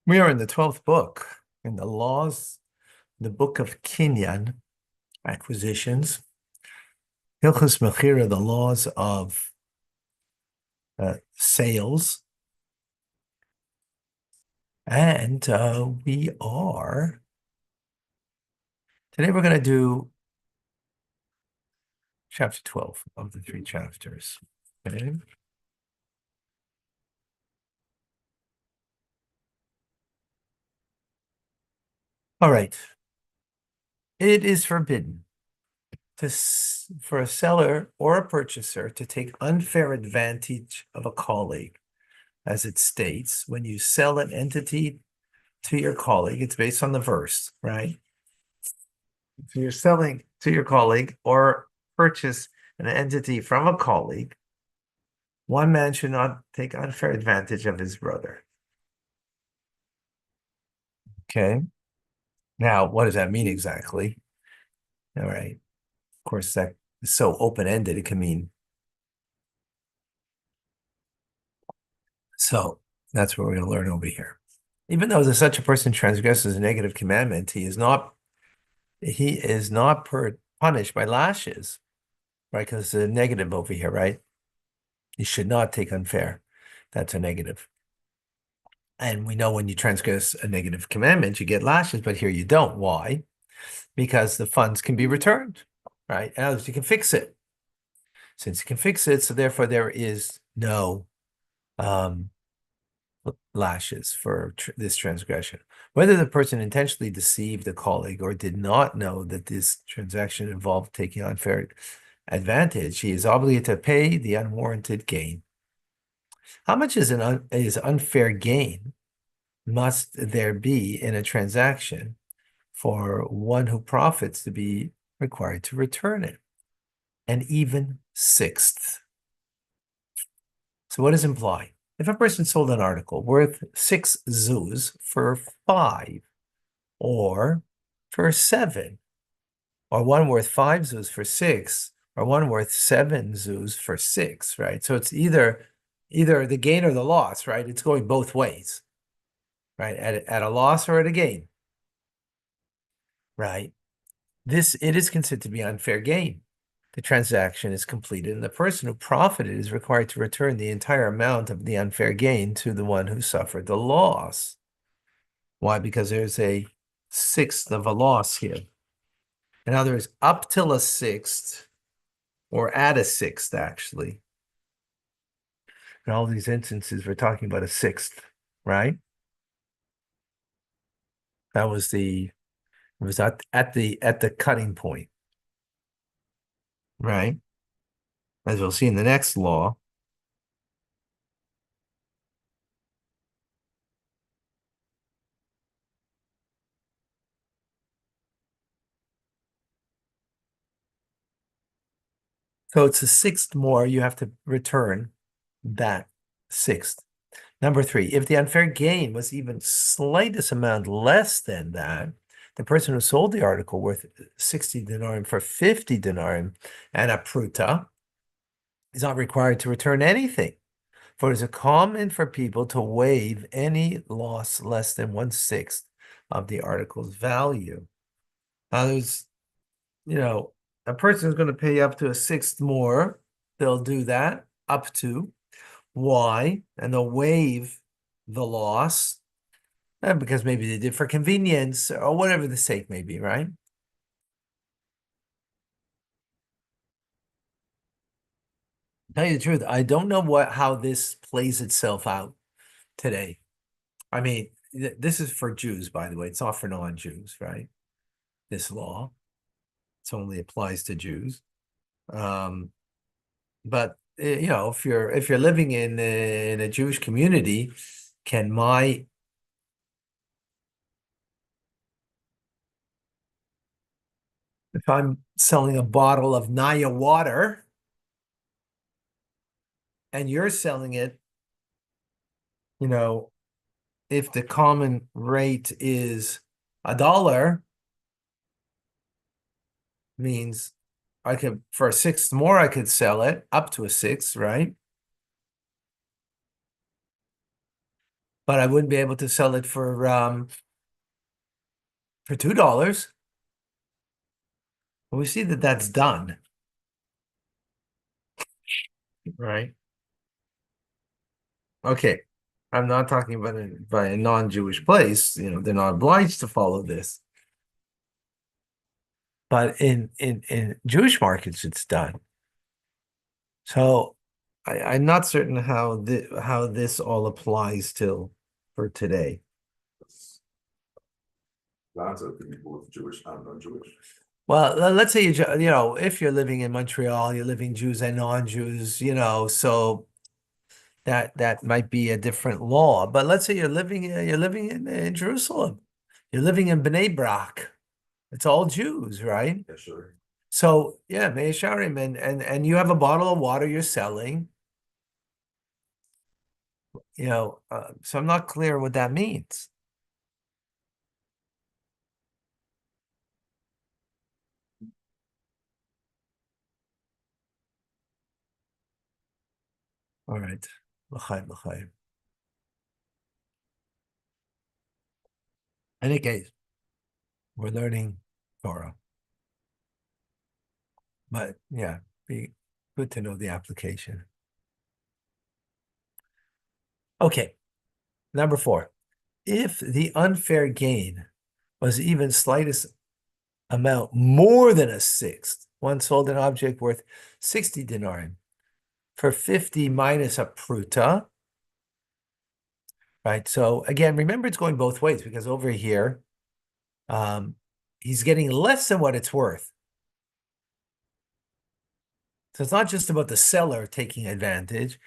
We are in the 12th book in the laws, the book of Kinyan, acquisitions. Hilchos Mechira, the laws of sales. And today we're going to do chapter 12 of the 3 chapters. Okay. All right. It is forbidden for a seller or a purchaser to take unfair advantage of a colleague, as it states, when you sell an entity to your colleague. It's based on the verse, right? So you're selling to your colleague or purchase an entity from a colleague. One man should not take unfair advantage of his brother. Okay. Now, what does that mean exactly? All right. Of course, that is so open-ended, it can mean. So that's what we're going to learn over here. Even though such a person transgresses a negative commandment, he is not punished by lashes, right? Because it's a negative over here, right? You should not take unfair. That's a negative. And we know when you transgress a negative commandment, you get lashes, but here you don't. Why? Because the funds can be returned, right? And you can fix it. Since you can fix it, so therefore there is no lashes for this transgression. Whether the person intentionally deceived a colleague or did not know that this transaction involved taking unfair advantage, he is obligated to pay the unwarranted gain. How much is unfair gain must there be in a transaction for one who profits to be required to return it? An even sixth. So what does it imply? If a person sold an article worth 6 zuz for 5, or for 7, or one worth 5 zuz for 6, or one worth 7 zuz for 6, right? So it's either the gain or the loss, right? It's going both ways, right? At a loss or at a gain, right? It is considered to be unfair gain. The transaction is completed, and the person who profited is required to return the entire amount of the unfair gain to the one who suffered the loss. Why? Because there's a sixth of a loss here. In other words, up till a sixth, or at a sixth, actually. In all these instances, we're talking about a sixth, right? It was at the cutting point, right? As we'll see in the next law. So it's a sixth more, you have to return that sixth. Number 3, if the unfair gain was even slightest amount less than that, the person who sold the article worth 60 denarim for 50 denarim and a pruta is not required to return anything. For it is common for people to waive any loss less than 1/6 of the article's value. Now, a person is going to pay up to a sixth more. They'll do that up to. Why? And they'll waive the loss because maybe they did for convenience or whatever the sake may be, right? Tell you the truth, I don't know how this plays itself out today. I mean, this is for Jews, by the way. It's not for non-Jews, right? This law. It only applies to Jews. But if you're living in a Jewish community, if I'm selling a bottle of Naya water and you're selling it, if the common rate is $1, means for a sixth more, I could sell it up to a sixth, right? but I wouldn't be able to sell it for $2. We see that that's done, right? Okay. I'm not talking about by a non-Jewish place. They're not obliged to follow this. But in Jewish markets, it's done. So I'm not certain how this all applies for today. Lots of people with Jewish and non-Jewish. Well, let's say if you're living in Montreal, you're living Jews and non-Jews, so that might be a different law. But let's say you're living in Jerusalem, you're living in Bnei Brak. It's all Jews, right? Yeah, sure. So yeah, Mei Sharim, and you have a bottle of water you're selling. So I'm not clear what that means. All right. L'chaim, l'chaim. Any case, we're learning Torah. But yeah, be good to know the application. Okay. Number 4. If the unfair gain was even slightest amount more than a sixth, one sold an object worth 60 denarim for 50 minus a pruta, right? So again, remember it's going both ways because over here, he's getting less than what it's worth. So it's not just about the seller taking advantage,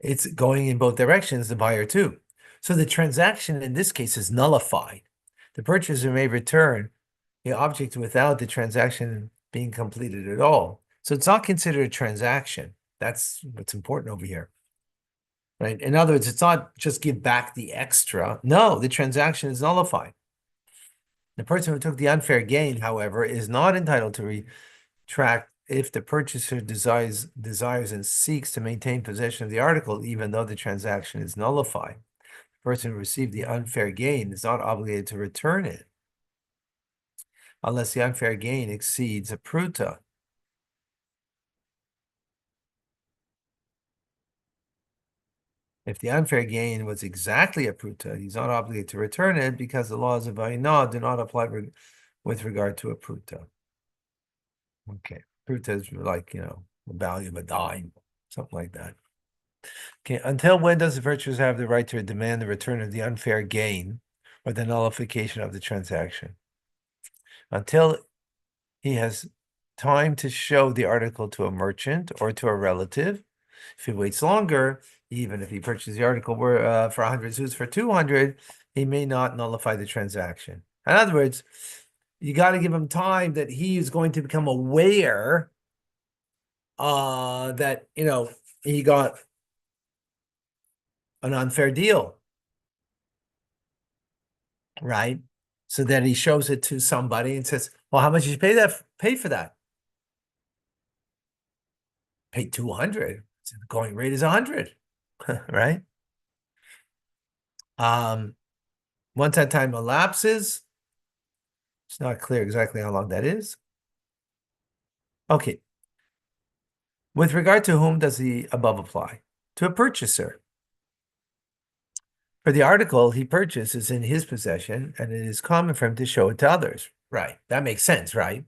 it's going in both directions, the buyer too. So the transaction in this case is nullified. The purchaser may return the object without the transaction being completed at all. So it's not considered a transaction. That's what's important over here. Right? In other words, it's not just give back the extra. No, the transaction is nullified. The person who took the unfair gain, however, is not entitled to retract if the purchaser desires and seeks to maintain possession of the article, even though the transaction is nullified. The person who received the unfair gain is not obligated to return it unless the unfair gain exceeds a pruta. If the unfair gain was exactly a pruta, he's not obligated to return it because the laws of Ainah do not apply with regard to a pruta. Okay, pruta is like, the value of a dime, something like that. Okay, until when does the purchaser have the right to demand the return of the unfair gain or the nullification of the transaction? Until he has time to show the article to a merchant or to a relative. If he waits longer, even if he purchases the article for 100 zuz for 200, he may not nullify the transaction. In other words, you got to give him time that he is going to become aware that, he got an unfair deal, right? So that he shows it to somebody and says, well, how much did you pay for that? Pay 200. So the going rate is 100, right? Once that time elapses, it's not clear exactly how long that is. Okay. With regard to whom does the above apply? To a purchaser. For the article he purchased is in his possession, and it is common for him to show it to others. Right. That makes sense, right?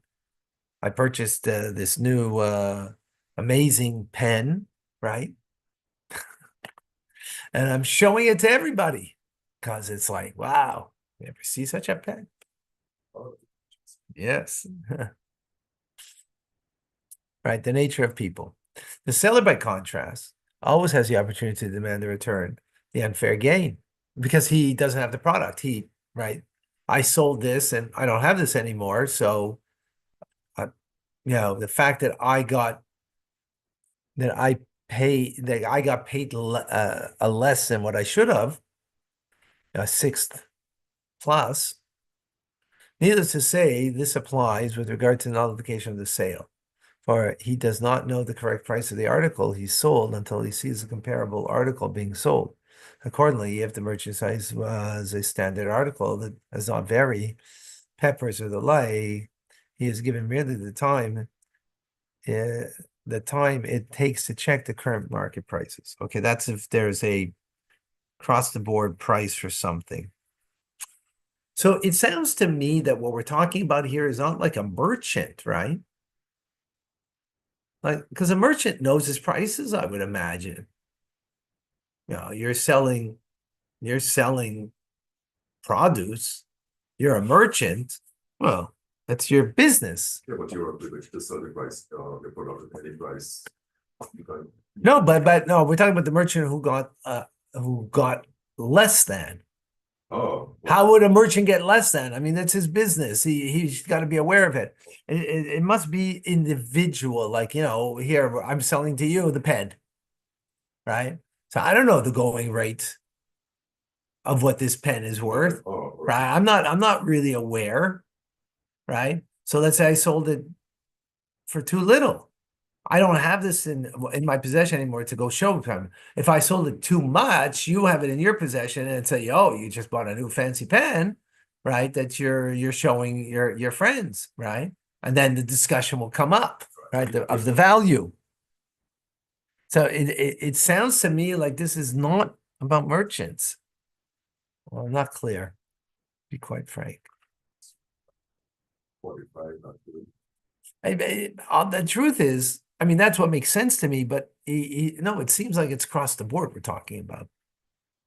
I purchased this new amazing pen, right? And I'm showing it to everybody because it's like, wow, you ever see such a pen? Yes. Right, the nature of people. The seller, by contrast, always has the opportunity to demand the return, the unfair gain, because he doesn't have the product. Right, I sold this and I don't have this anymore. So, the fact that I got paid a less than what I should have, a sixth plus. Needless to say, this applies with regard to the nullification of the sale. For he does not know the correct price of the article he sold until he sees a comparable article being sold. Accordingly, if the merchandise was a standard article that does not vary, peppers or the like, he is given merely the time it takes to check the current market prices. Okay, that's if there's a across the board price for something. So it sounds to me that what we're talking about here is not like a merchant, right? Like, because a merchant knows his prices, I would imagine. You know, you're selling produce, you're a merchant. Well, that's your business. Yeah, but you're privileged to sell the price, the product at any price. You can, No, but no, we're talking about the merchant who got less than. oh, How would a merchant get less than? I mean, that's his business. He's got to be aware of it. It must be individual. Like, you know, here I'm selling to you the pen, right? So I don't know the going rate of what this pen is worth, oh, right? I'm not really aware, right? So let's say I sold it for too little. I don't have this in my possession anymore to go show them. If I sold it too much, you have it in your possession and say, "Oh, you just bought a new fancy pen," right? That you're showing your friends, right? And then the discussion will come up, right, of the value. So it sounds to me like this is not about merchants. Well, I'm not clear, to be quite frank. 45, not good. The truth is, I mean, that's what makes sense to me, but no, it seems like it's across the board we're talking about.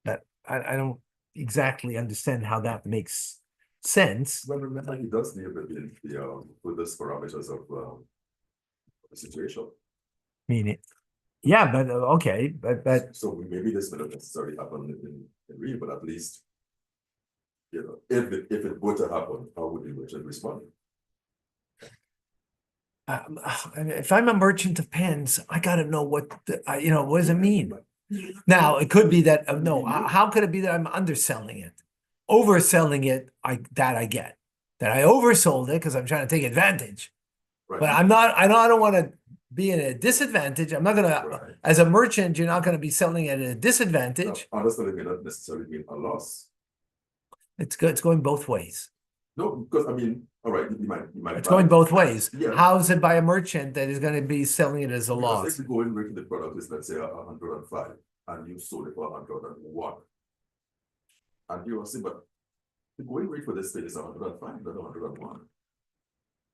But I don't exactly understand how that makes sense. Well, remember, he does need with this parameters of the situation. Meaning, yeah, but okay, but So maybe this may not necessarily happen in real, but at least, you know, if it were to happen, how would the merchant respond? if I'm a merchant of pens, I got to know what what does it mean? Now it could be that no, how could it be that I'm underselling it, overselling it? I get that I oversold it because I'm trying to take advantage. Right. But I'm not. I don't want to be in a disadvantage. I'm not gonna. Right. As a merchant, you're not going to be selling at a disadvantage. Now, understanding may not necessarily mean a loss. It's good. It's going both ways. No, because I mean, all right, you might. It's going both ways. Yeah. How is it by a merchant that is going to be selling it as a Because loss? if the going rate of the product is, let's say, 105, and you sold it for 101, and you will say, but the going rate for this thing is 105, not 101.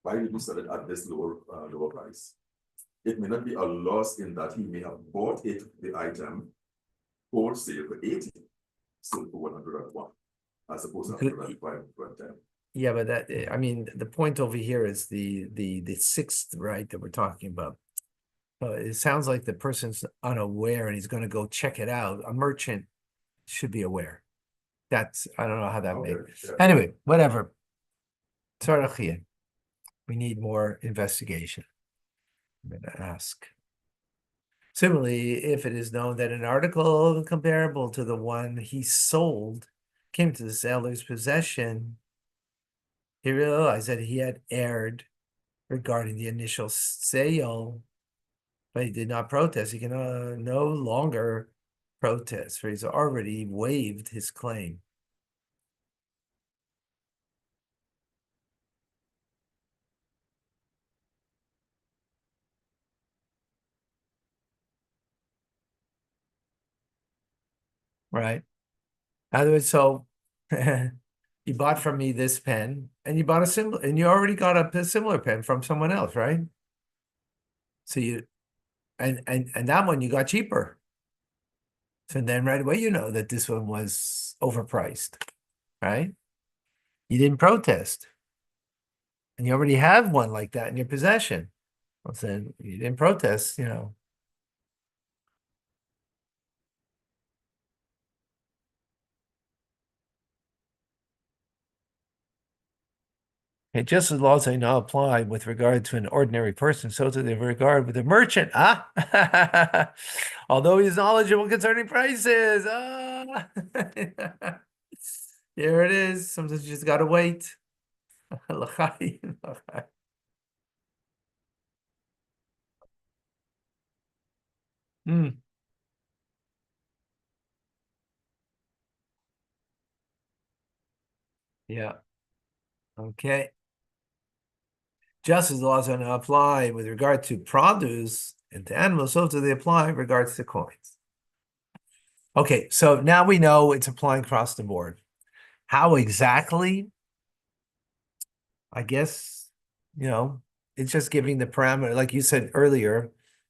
Why did you sell it at this lower price? It may not be a loss in that he may have bought the item wholesale for 80, sold for 101, as opposed to 105, 110. Yeah, but that I mean, the point over here is the sixth right that we're talking about. It sounds like the person's unaware and he's going to go check it out. A merchant should be aware. That's I don't know how that makes. Yeah. Anyway, whatever. Tzarachiyah. We need more investigation. I'm going to ask. Similarly, if it is known that an article comparable to the one he sold came to the seller's possession, he realized that he had erred regarding the initial sale, but he did not protest. He can no longer protest, for he's already waived his claim. Right? In other words, so you bought from me this pen, and you bought a similar, and you already got a similar pen from someone else, right? So and that one you got cheaper. So then right away you know that this one was overpriced, right? You didn't protest. And you already have one like that in your possession. Well, then you didn't protest, Okay, just as laws they now apply with regard to an ordinary person, so do they regard with a merchant. Although he's knowledgeable concerning prices. Here it is. Sometimes you just gotta wait. Hmm. Yeah. Okay. Just as laws are not apply with regard to produce and to animals, so do they apply in regards to coins. Okay, so now we know it's applying across the board. How exactly? I guess, it's just giving the parameter, like you said earlier,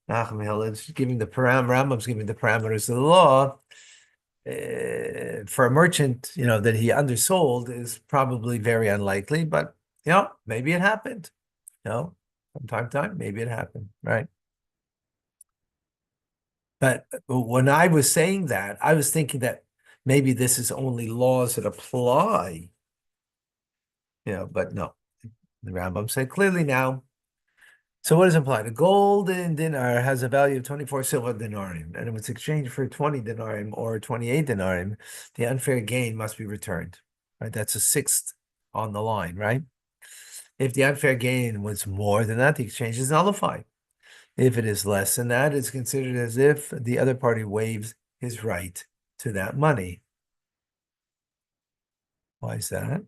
Nachum Hill, it's giving the Rambam's giving the parameters of the law. For a merchant, that he undersold is probably very unlikely, but maybe it happened. From time to time, maybe it happened, right? But when I was saying that, I was thinking that maybe this is only laws that apply, but no. The Rambam said clearly now. So what does it imply? The golden dinar has a value of 24 silver dinarim, and if it's exchanged for 20 dinarim or 28 dinarim, the unfair gain must be returned. Right? That's a sixth on the line, right? If the unfair gain was more than that, the exchange is nullified. If it is less than that, it's considered as if the other party waives his right to that money. Why is that?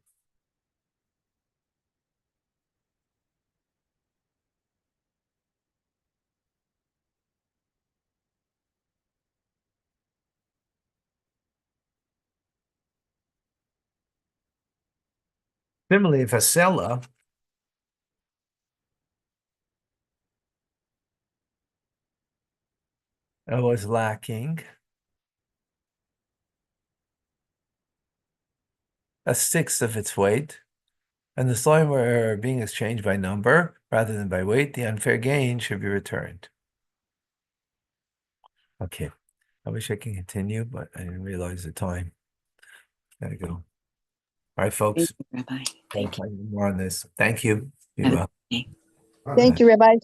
Similarly, if a seller was lacking a sixth of its weight, and the slime were being exchanged by number rather than by weight, the unfair gain should be returned. Okay. I wish I can continue, but I didn't realize the time. Gotta go. All right, folks. Rabbi. Thank you. More on this. Thank you. Be Have a well. good day. All Thank right. you, Rabbi.